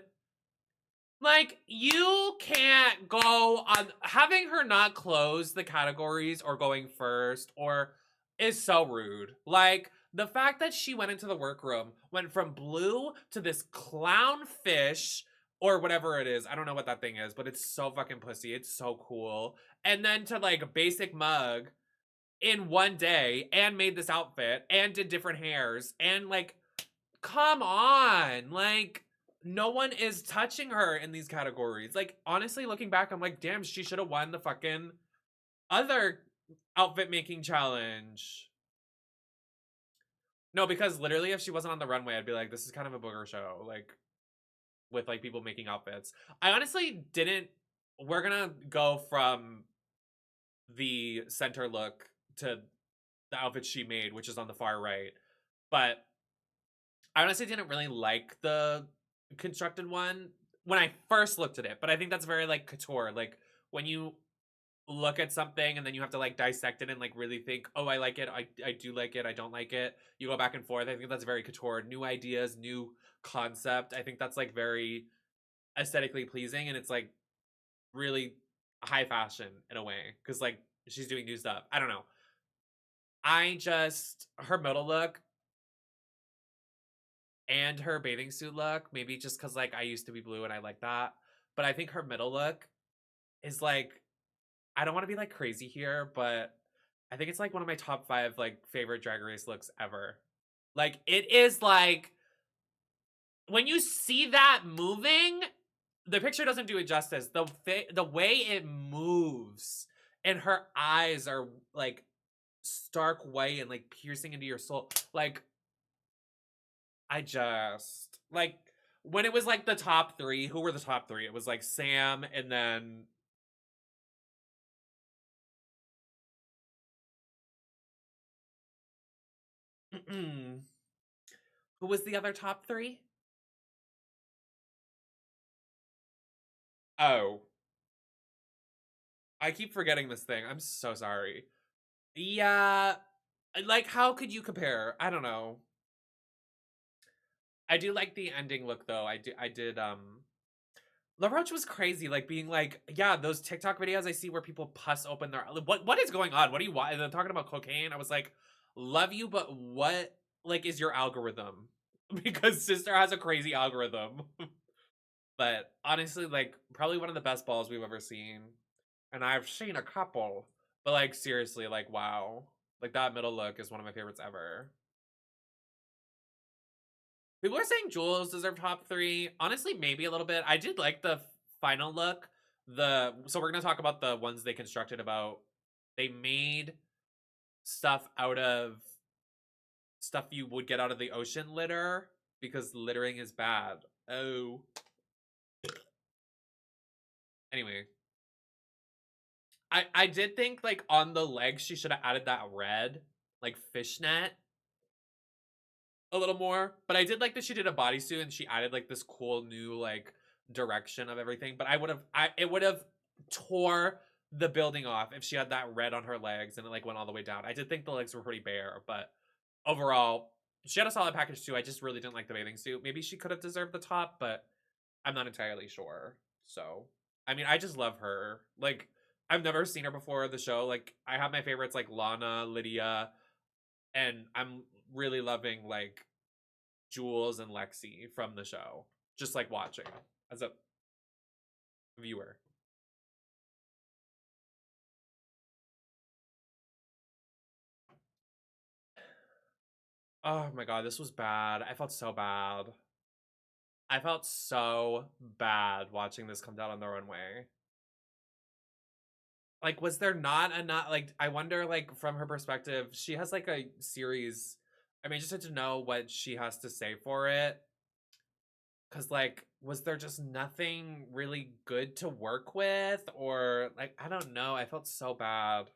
Like, you can't go on having her not close the categories or going first or is so rude. Like, the fact that she went into the workroom, went from blue to this clownfish or whatever it is. I don't know what that thing is, but it's so fucking pussy. It's so cool. And then to like basic mug in one day and made this outfit and did different hairs and like, come on. Like, no one is touching her in these categories. Like, honestly, looking back, I'm like, damn, she should have won the fucking other outfit making challenge. No, because literally, if she wasn't on the runway, I'd be like, this is kind of a booger show. Like, with like people making outfits. I honestly didn't. We're gonna go from the center look to the outfit she made, which is on the far right. But I honestly didn't really like the constructed one when I first looked at it, but I think that's very like couture. Like when you look at something and then you have to like dissect it and like really think, oh, I like it, I do like it, I don't like it. You go back and forth. I think that's very couture. New ideas, new concept. I think that's like very aesthetically pleasing and it's like really high fashion in a way because like she's doing new stuff. I don't know. I just her middle look and her bathing suit look, maybe just because like I used to be blue and I like that. But I think her middle look is like I don't want to be like crazy here, but I think it's like one of my top 5 like favorite drag race looks ever. Like it is like when you see that moving, the picture doesn't do it justice. The way it moves and her eyes are like stark white and like piercing into your soul. Like I just like when it was like the top 3, who were the top 3? It was like Sam and then who was the other top 3? Oh, I keep forgetting this thing. I'm so sorry. Yeah, like how could you compare? I don't know. I do like the ending look though. I did LaRoche was crazy, like being like, yeah, those TikTok videos I see where people puss open their what is going on? What do you want? They're talking about cocaine. I was like, love you, but what like is your algorithm? Because sister has a crazy algorithm. But honestly, like probably one of the best balls we've ever seen. And I've seen a couple. But like seriously, like wow. Like that middle look is one of my favorites ever. People are saying Jules deserved top 3. Honestly, maybe a little bit. I did like the final look. So we're gonna talk about the ones they constructed about. They made stuff out of stuff you would get out of the ocean litter because littering is bad. Oh. Anyway, I did think like on the legs she should have added that red like fishnet a little more. But I did like that she did a bodysuit and she added like this cool new like direction of everything. But it would have tore the building off if she had that red on her legs and it like went all the way down. I did think the legs were pretty bare, but overall, she had a solid package too. I just really didn't like the bathing suit. Maybe she could have deserved the top, but I'm not entirely sure. So, I mean, I just love her. Like, I've never seen her before the show. Like, I have my favorites like Lana, Lydia, and I'm really loving like Jules and Lexi from the show. Just like watching as a viewer. Oh my god, this was bad. I felt so bad. I felt so bad watching this come down on the runway. Like, was there not enough? Like, I wonder, like, from her perspective, she has like a series. I mean, I just had to know what she has to say for it. Cause, like, was there just nothing really good to work with? Or, like, I don't know. I felt so bad.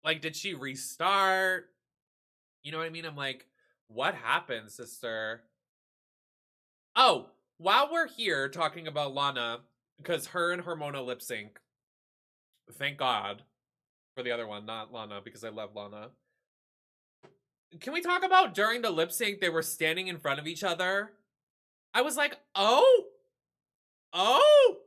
Like, did she restart? You know what I mean? I'm like, what happened, sister? Oh, while we're here talking about Lana, because her and Hormona lip sync, thank God for the other one, not Lana, because I love Lana. Can we talk about during the lip sync, they were standing in front of each other? I was like, oh, oh.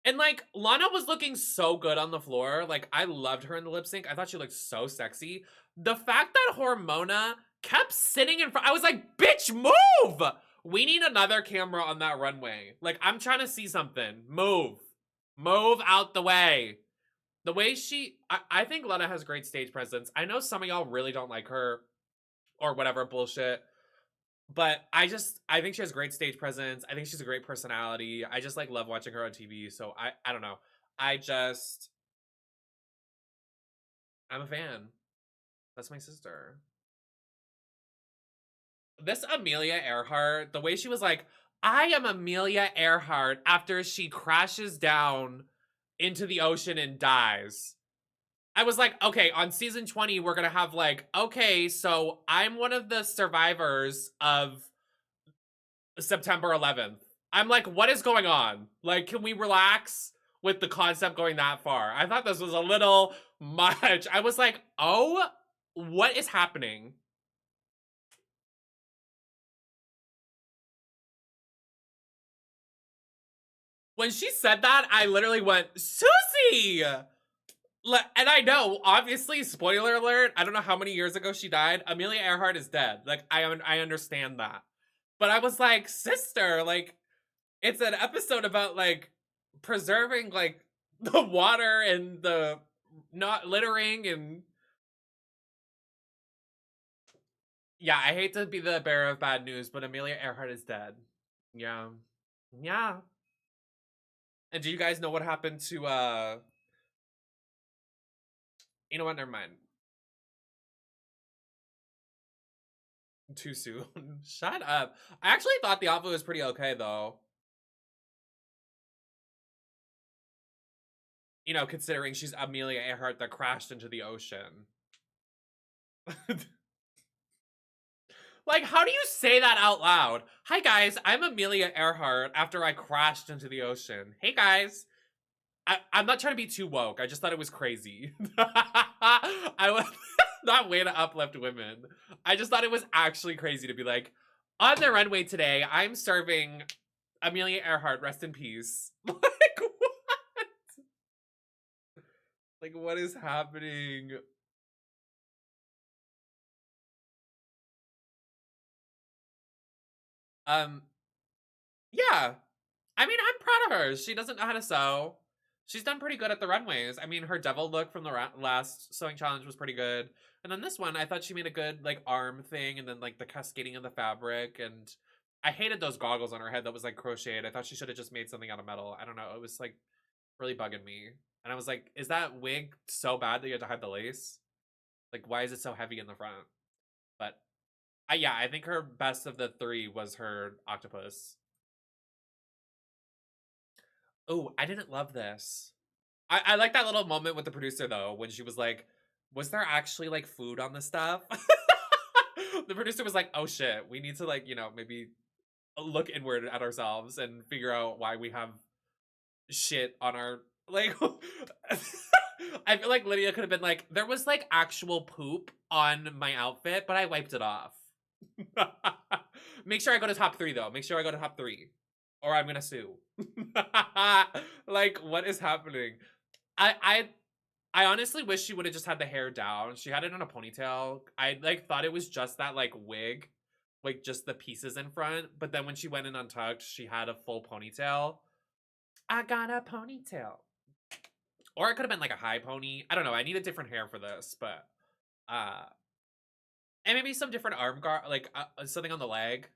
And like, Lana was looking so good on the floor. Like, I loved her in the lip sync. I thought she looked so sexy. The fact that Hormona kept sitting in front, I was like, bitch, move! We need another camera on that runway. Like, I'm trying to see something. Move. Move out the way. The way I think Lana has great stage presence. I know some of y'all really don't like her or whatever bullshit. But I think she has great stage presence. I think she's a great personality. I just like love watching her on TV. So I don't know. I just I'm a fan. That's my sister. This Amelia Earhart, the way she was like, I am Amelia Earhart after she crashes down into the ocean and dies. I was like, okay, on season 20, we're gonna have like, okay, so I'm one of the survivors of September 11th. I'm like, what is going on? Like, can we relax with the concept going that far? I thought this was a little much. I was like, oh, what is happening? When she said that, I literally went, Susie! And I know, obviously, spoiler alert, I don't know how many years ago she died. Amelia Earhart is dead. Like, I understand that. But I was like, sister, like, it's an episode about, like, preserving, like, the water and the not littering and yeah, I hate to be the bearer of bad news, but Amelia Earhart is dead. Yeah. Yeah. And do you guys know what happened to you know what, never mind. Too soon. Shut up. I actually thought the outfit was pretty okay though. You know, considering she's Amelia Earhart that crashed into the ocean. Like, how do you say that out loud? Hi guys, I'm Amelia Earhart after I crashed into the ocean. Hey guys. I'm not trying to be too woke. I just thought it was crazy. I was not way to uplift women. I just thought it was actually crazy to be like, on the runway today, I'm serving Amelia Earhart, rest in peace. Like what? Like what is happening? Um, yeah. I mean, I'm proud of her. She doesn't know how to sew. She's done pretty good at the runways. I mean, her devil look from the last sewing challenge was pretty good. And then this one, I thought she made a good, like, arm thing and then, like, the cascading of the fabric. And I hated those goggles on her head that was, like, crocheted. I thought she should have just made something out of metal. I don't know. It was, like, really bugging me. And I was like, is that wig so bad that you had to hide the lace? Like, why is it so heavy in the front? But, yeah, I think her best of the three was her octopus. Oh, I didn't love this. I like that little moment with the producer though, when she was like, was there actually like food on the stuff? The producer was like, oh shit, we need to like, you know, maybe look inward at ourselves and figure out why we have shit on our like I feel like Lydia could have been like, there was like actual poop on my outfit, but I wiped it off. Make sure I go to top 3 though. Make sure I go to top 3. Or I'm gonna sue. Like, what is happening? I I I honestly wish she would have just had the hair down. She had it in a ponytail. I like thought it was just that like wig, like just the pieces in front. But then when she went in untucked, she had a full ponytail. I got a ponytail. Or it could have been like a high pony. I don't know. I need a different hair for this, but uh and maybe some different arm guard, like something on the leg.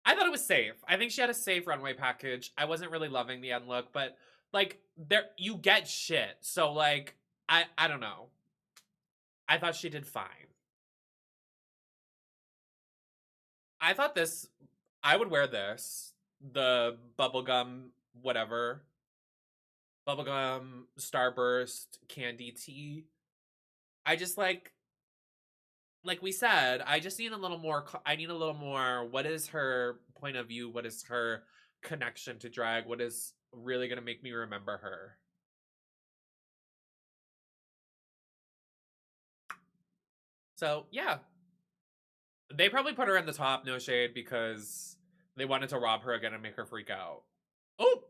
I thought it was safe. I think she had a safe runway package. I wasn't really loving the end look, but like there you get shit. So like I don't know. I thought she did fine. I thought this I would wear this. The bubblegum whatever. Bubblegum starburst candy tea. I just like like we said, I just need a little more. I need a little more. What is her point of view? What is her connection to drag? What is really going to make me remember her? So, yeah. They probably put her in the top, no shade, because they wanted to rob her again and make her freak out. Oh!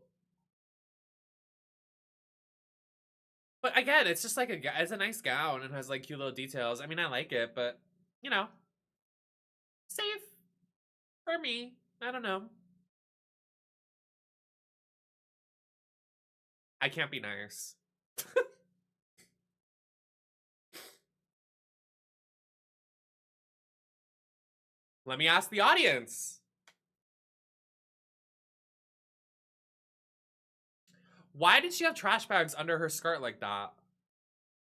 But again, it's just like it's a nice gown and has like cute little details. I mean, I like it, but you know, safe for me. I don't know. I can't be nice. Let me ask the audience. Why did she have trash bags under her skirt like that?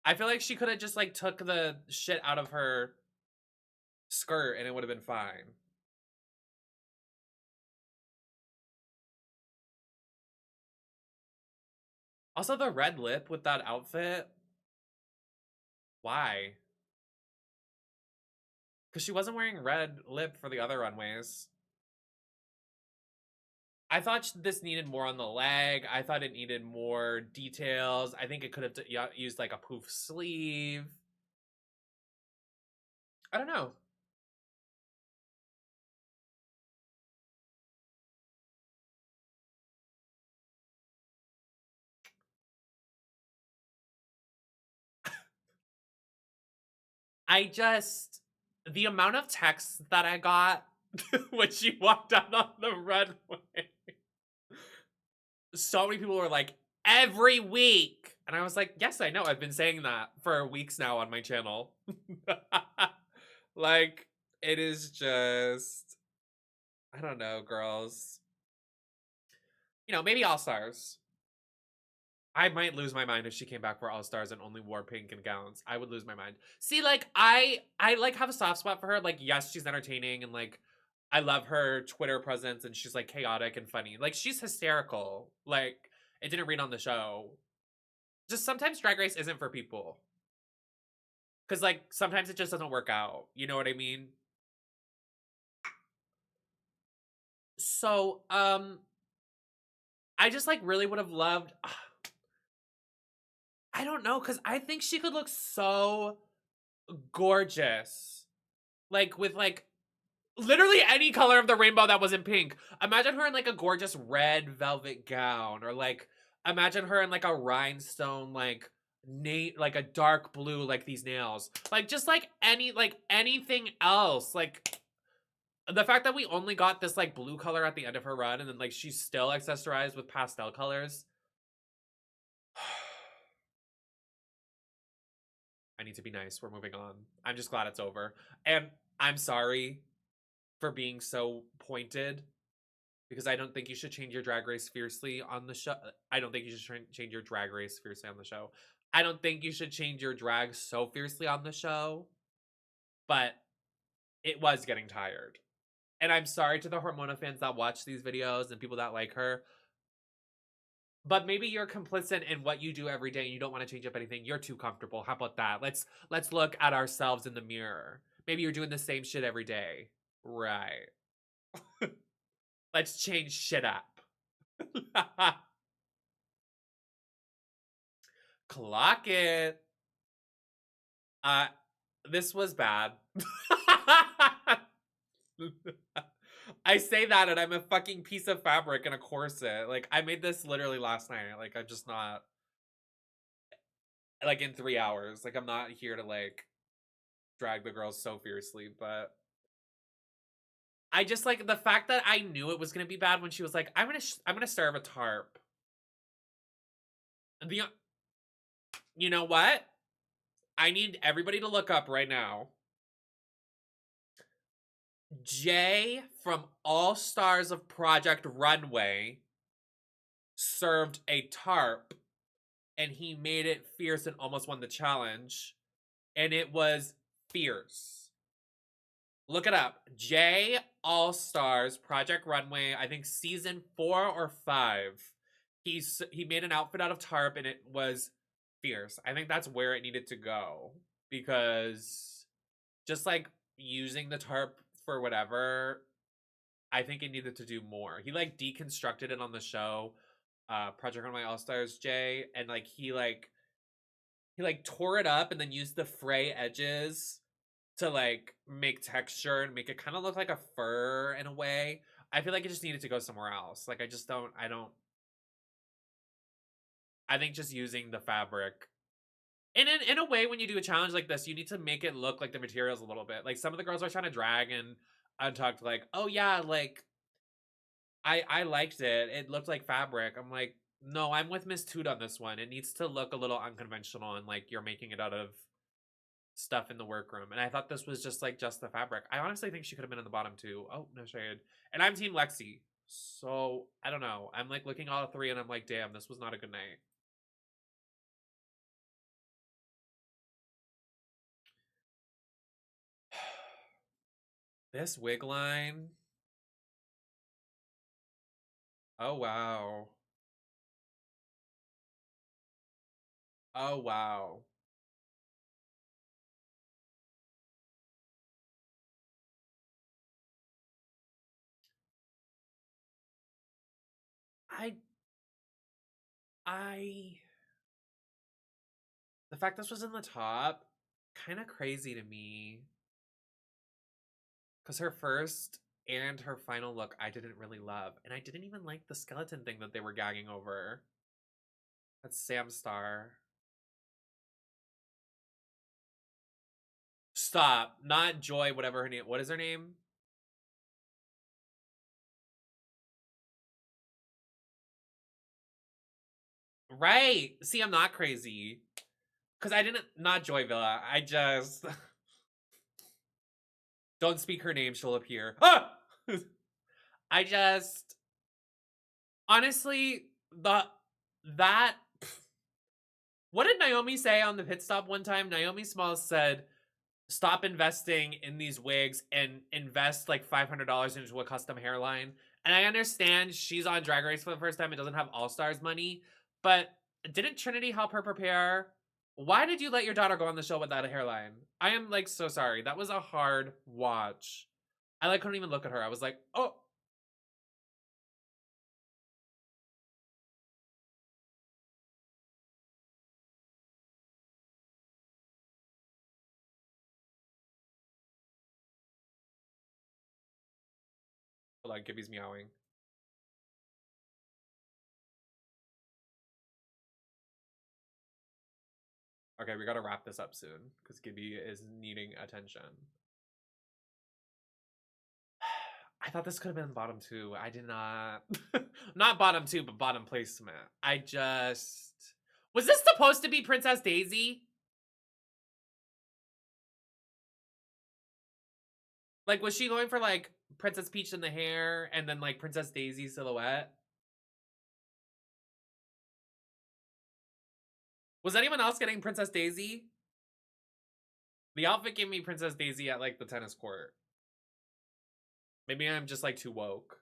I feel like she could have just like took the shit out of her skirt and it would have been fine. Also, the red lip with that outfit. Why? Because she wasn't wearing red lip for the other runways. I thought this needed more on the leg. I thought it needed more details. I think it could have used like a poof sleeve. I don't know. The amount of texts that I got when she walked out on the runway. So many people were like, every week. And I was like, yes, I know. I've been saying that for weeks now on my channel. Like, it is just, I don't know, girls. You know, maybe All Stars. I might lose my mind if she came back for All Stars and only wore pink and gowns. I would lose my mind. See, like I like have a soft spot for her. Like, yes, she's entertaining and like I love her Twitter presence and she's like chaotic and funny. Like she's hysterical. Like it didn't read on the show. Just sometimes Drag Race isn't for people. Cause like sometimes it just doesn't work out. You know what I mean? So, I just like really would have loved I don't know, because I think she could look so gorgeous. Like with like literally any color of the rainbow that wasn't pink. Imagine her in like a gorgeous red velvet gown, or like imagine her in like a rhinestone like a dark blue like these nails. Like just like anything else. Like the fact that we only got this like blue color at the end of her run and then like she's still accessorized with pastel colors. I need to be nice. We're moving on. I'm just glad it's over. And I'm sorry for being so pointed because I don't think you should change your drag race fiercely on the show. I don't think you should change your drag race fiercely on the show. I don't think you should change your drag so fiercely on the show, but it was getting tired. And I'm sorry to the Hormona fans that watch these videos and people that like her. But maybe you're complicit in what you do every day and you don't want to change up anything. You're too comfortable. How about that? Let's look at ourselves in the mirror. Maybe you're doing the same shit every day. Right. Let's change shit up. Clock it. Uh, this was bad. I say that and I'm a fucking piece of fabric in a corset. Like, I made this literally last night. Like, I'm just not, like, in 3 hours. Like, I'm not here to, like, drag the girls so fiercely, but I just, like, the fact that I knew it was gonna be bad when she was like, I'm gonna serve a tarp. The, you know what? I need everybody to look up right now. Jay from All Stars of Project Runway served a tarp and he made it fierce and almost won the challenge. And it was fierce. Look it up. Jay All Stars Project Runway, I think season 4 or 5. He made an outfit out of tarp and it was fierce. I think that's where it needed to go because just like using the tarp for whatever. I think it needed to do more. He like deconstructed it on the show, Project Runway All Stars J, and like he tore it up and then used the fray edges to like make texture and make it kind of look like a fur in a way. I feel like it just needed to go somewhere else. Like I think just using the fabric. And in a way, when you do a challenge like this, you need to make it look like the materials a little bit. Like some of the girls are trying to drag and Untucked, like, oh yeah, like I liked it. It looked like fabric. I'm like, no, I'm with Miss Toot on this one. It needs to look a little unconventional and like you're making it out of stuff in the workroom. And I thought this was just the fabric. I honestly think she could have been in the bottom too. Oh, no shade. And I'm Team Lexi. So I don't know. I'm like looking all three and I'm like, damn, this was not a good night. This wig line. Oh wow. Oh wow. I I the fact this was in the top, kind of crazy to me. Because her first and her final look, I didn't really love. And I didn't even like the skeleton thing that they were gagging over. That's Sam Star. Stop. Not Joy, whatever her name. What is her name? Right. See, I'm not crazy. Because I didn't, not Joy Villa. I just, don't speak her name. She'll appear. Ah! I just, honestly, that, what did Naomi say on the pit stop one time? Naomi Smalls said, stop investing in these wigs and invest like $500 into a custom hairline. And I understand she's on Drag Race for the first time and doesn't have All Stars money, but didn't Trinity help her prepare? Why did you let your daughter go on the show without a hairline? I am like so sorry. That was a hard watch. I like couldn't even look at her. I was like, oh. Hold on, Gibby's meowing. Okay, we gotta wrap this up soon because Gibby is needing attention. I thought this could have been bottom two. I did not. Not bottom two, but bottom placement. I just. Was this supposed to be Princess Daisy? Like, was she going for like Princess Peach in the hair and then like Princess Daisy silhouette? Was anyone else getting Princess Daisy? The outfit gave me Princess Daisy at like the tennis court. Maybe I'm just like too woke.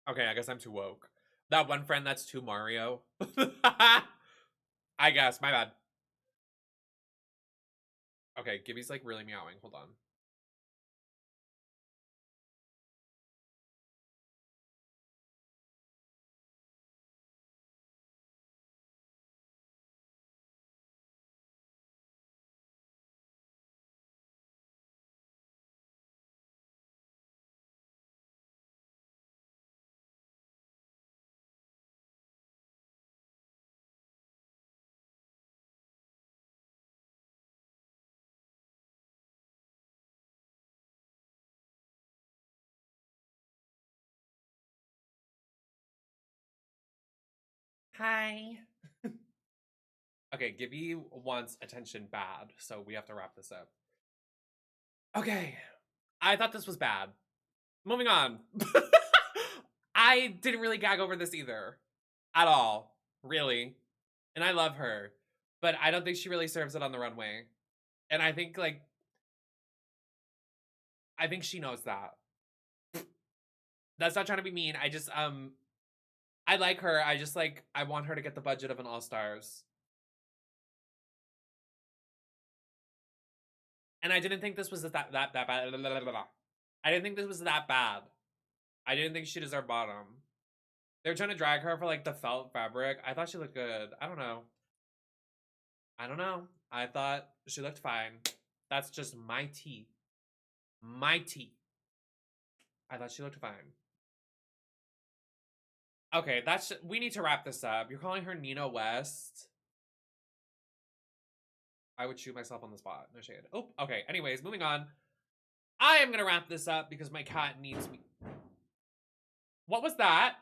Okay, I guess I'm too woke. That one friend that's too Mario. I guess, my bad. Okay, Gibby's like really meowing. Hold on. Hi. Okay, Gibby wants attention bad, so we have to wrap this up. Okay, I thought this was bad. Moving on. I didn't really gag over this either. At all. Really. And I love her. But I don't think she really serves it on the runway. And I think, like, I think she knows that. That's not trying to be mean. I just, I like her. I just like, I want her to get the budget of an All-Stars. And I didn't think this was that bad. I didn't think this was that bad. I didn't think she deserved bottom. They're trying to drag her for like the felt fabric. I thought she looked good. I don't know. I don't know. I thought she looked fine. That's just my tea. My tea. I thought she looked fine. Okay, we need to wrap this up. You're calling her Nina West. I would shoot myself on the spot. No shade. Oh, okay. Anyways, moving on. I am gonna wrap this up because my cat needs me. What was that?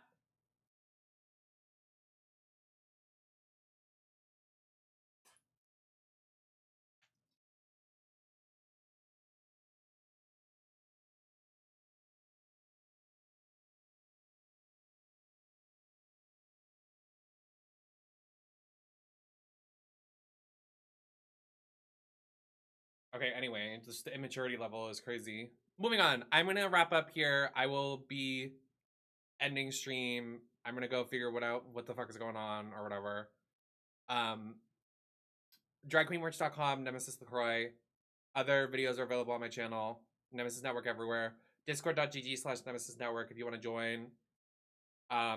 Okay, anyway, just the immaturity level is crazy. Moving on. I'm gonna wrap up here. I will be ending stream. I'm gonna go figure what the fuck is going on or whatever. Dragqueenmerch.com, NemesisLacroix. Other videos are available on my channel. Nemesis Network everywhere. Discord.gg/NemesisNetwork if you want to join. I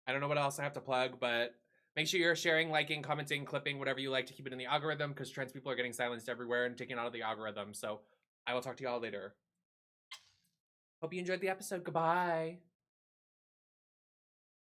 don't know what else I have to plug, but make sure you're sharing, liking, commenting, clipping, whatever you like to keep it in the algorithm, because trans people are getting silenced everywhere and taken out of the algorithm. So I will talk to y'all later. Hope you enjoyed the episode. Goodbye.